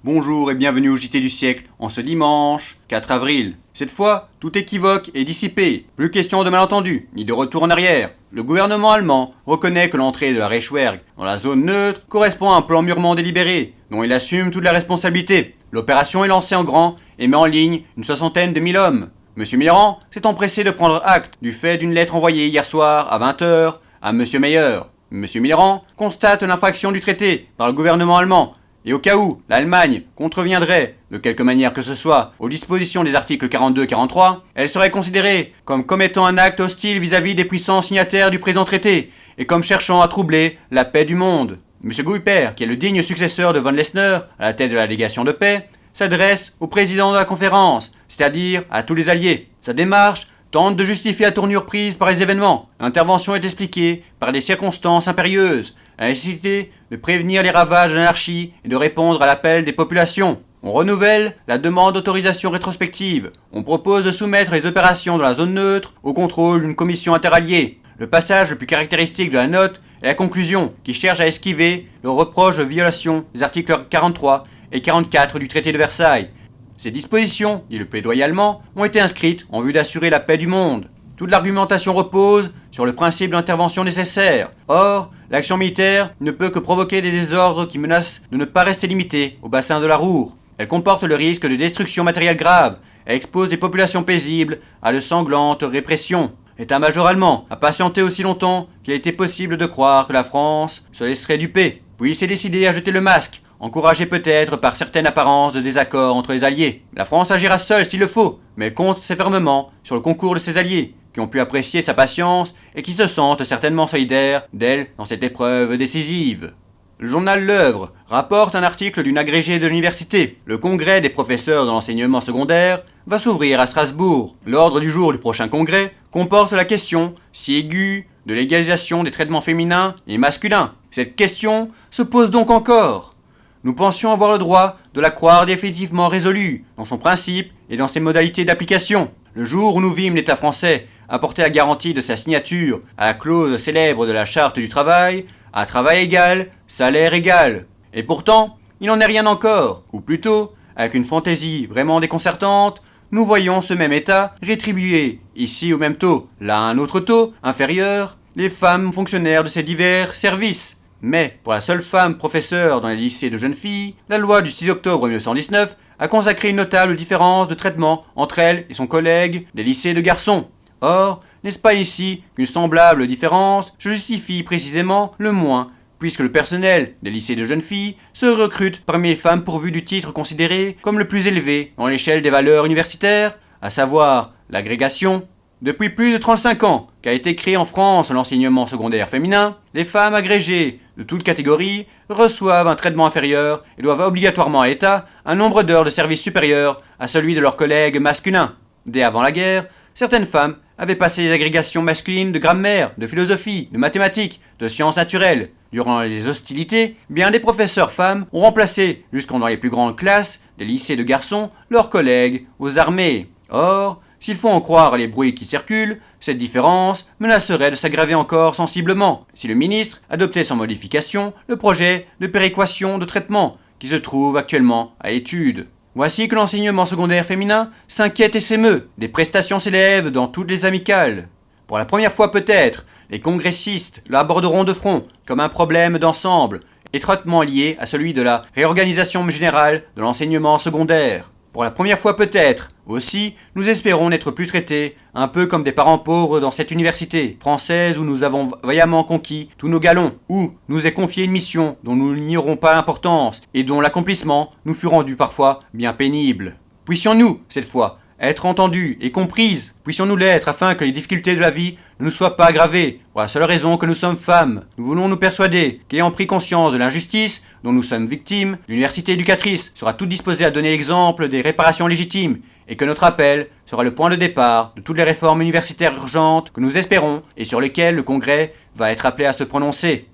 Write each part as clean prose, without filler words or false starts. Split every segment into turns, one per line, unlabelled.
Bonjour et bienvenue au JT du siècle, en ce dimanche 4 avril. Cette fois, tout équivoque est dissipé. Plus question de malentendus, ni de retour en arrière. Le gouvernement allemand reconnaît que l'entrée de la Reichswehr dans la zone neutre correspond à un plan mûrement délibéré, dont il assume toute la responsabilité. L'opération est lancée en grand et met en ligne une 60aine de 1000 hommes. Monsieur Mitterrand s'est empressé de prendre acte du fait d'une lettre envoyée hier soir à 20h à Monsieur Meyer. Monsieur Mitterrand constate l'infraction du traité par le gouvernement allemand. Et au cas où l'Allemagne contreviendrait, de quelque manière que ce soit, aux dispositions des articles 42-43, elle serait considérée comme commettant un acte hostile vis-à-vis des puissants signataires du présent traité, et comme cherchant à troubler la paix du monde. M. Guiper, qui est le digne successeur de von Lessner, à la tête de la délégation de paix, s'adresse au président de la conférence, c'est-à-dire à tous les alliés. Sa démarche tente de justifier la tournure prise par les événements. L'intervention est expliquée par des circonstances impérieuses, la nécessité de prévenir les ravages de l'anarchie et de répondre à l'appel des populations. On renouvelle la demande d'autorisation rétrospective. On propose de soumettre les opérations de la zone neutre au contrôle d'une commission interalliée. Le passage le plus caractéristique de la note est la conclusion, qui cherche à esquiver le reproche de violation des articles 43 et 44 du traité de Versailles. Ces dispositions, dit le plaidoyer allemand, ont été inscrites en vue d'assurer la paix du monde. Toute l'argumentation repose sur le principe d'intervention nécessaire. Or, l'action militaire ne peut que provoquer des désordres qui menacent de ne pas rester limités au bassin de la Ruhr. Elle comporte le risque de destruction matérielle grave. Elle expose des populations paisibles à de sanglantes répressions. L'état-major allemand a patienté aussi longtemps qu'il a été possible de croire que la France se laisserait duper. Puis il s'est décidé à jeter le masque, encouragé peut-être par certaines apparences de désaccord entre les alliés. La France agira seule s'il le faut, mais elle compte fermement sur le concours de ses alliés, qui ont pu apprécier sa patience et qui se sentent certainement solidaires d'elle dans cette épreuve décisive. Le journal L'Œuvre rapporte un article d'une agrégée de l'université. Le congrès des professeurs de l'enseignement secondaire va s'ouvrir à Strasbourg. L'ordre du jour du prochain congrès comporte la question si aiguë de l'égalisation des traitements féminins et masculins. Cette question se pose donc encore. Nous pensions avoir le droit de la croire définitivement résolue dans son principe et dans ses modalités d'application. Le jour où nous vîmes l'État français apporter la garantie de sa signature à la clause célèbre de la Charte du travail, à travail égal, salaire égal. Et pourtant, il n'en est rien encore, ou plutôt, avec une fantaisie vraiment déconcertante, nous voyons ce même État rétribuer, ici au même taux, là à un autre taux, inférieur, les femmes fonctionnaires de ces divers services. Mais, pour la seule femme professeure dans les lycées de jeunes filles, la loi du 6 octobre 1919 a consacré une notable différence de traitement entre elle et son collègue des lycées de garçons. Or, n'est-ce pas ici qu'une semblable différence se justifie précisément le moins, puisque le personnel des lycées de jeunes filles se recrute parmi les femmes pourvues du titre considéré comme le plus élevé dans l'échelle des valeurs universitaires, à savoir l'agrégation. Depuis plus de 35 ans qu'a été créé en France l'enseignement secondaire féminin, les femmes agrégées de toutes catégories reçoivent un traitement inférieur et doivent obligatoirement à l'État un nombre d'heures de service supérieur à celui de leurs collègues masculins. Dès avant la guerre, certaines femmes avaient passé les agrégations masculines de grammaire, de philosophie, de mathématiques, de sciences naturelles. Durant les hostilités, bien des professeurs femmes ont remplacé, jusqu'en dans les plus grandes classes des lycées de garçons, leurs collègues aux armées. Or, s'il faut en croire les bruits qui circulent, cette différence menacerait de s'aggraver encore sensiblement si le ministre adoptait sans modification le projet de péréquation de traitement qui se trouve actuellement à l'étude. Voici que l'enseignement secondaire féminin s'inquiète et s'émeut. Des prestations s'élèvent dans toutes les amicales. Pour la première fois peut-être, les congressistes l'aborderont de front comme un problème d'ensemble, étroitement lié à celui de la réorganisation générale de l'enseignement secondaire. Pour la première fois peut-être, aussi, nous espérons n'être plus traités un peu comme des parents pauvres dans cette université française où nous avons vaillamment conquis tous nos galons, où nous est confiée une mission dont nous n'ignorons pas l'importance et dont l'accomplissement nous fut rendu parfois bien pénible. Puissions-nous, cette fois, être entendues et comprises, puissions-nous l'être afin que les difficultés de la vie ne nous soient pas aggravées, pour la seule raison que nous sommes femmes. Nous voulons nous persuader qu'ayant pris conscience de l'injustice dont nous sommes victimes, l'université éducatrice sera toute disposée à donner l'exemple des réparations légitimes, et que notre appel sera le point de départ de toutes les réformes universitaires urgentes que nous espérons et sur lesquelles le Congrès va être appelé à se prononcer.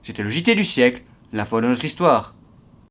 C'était le JT du siècle, l'info de notre histoire.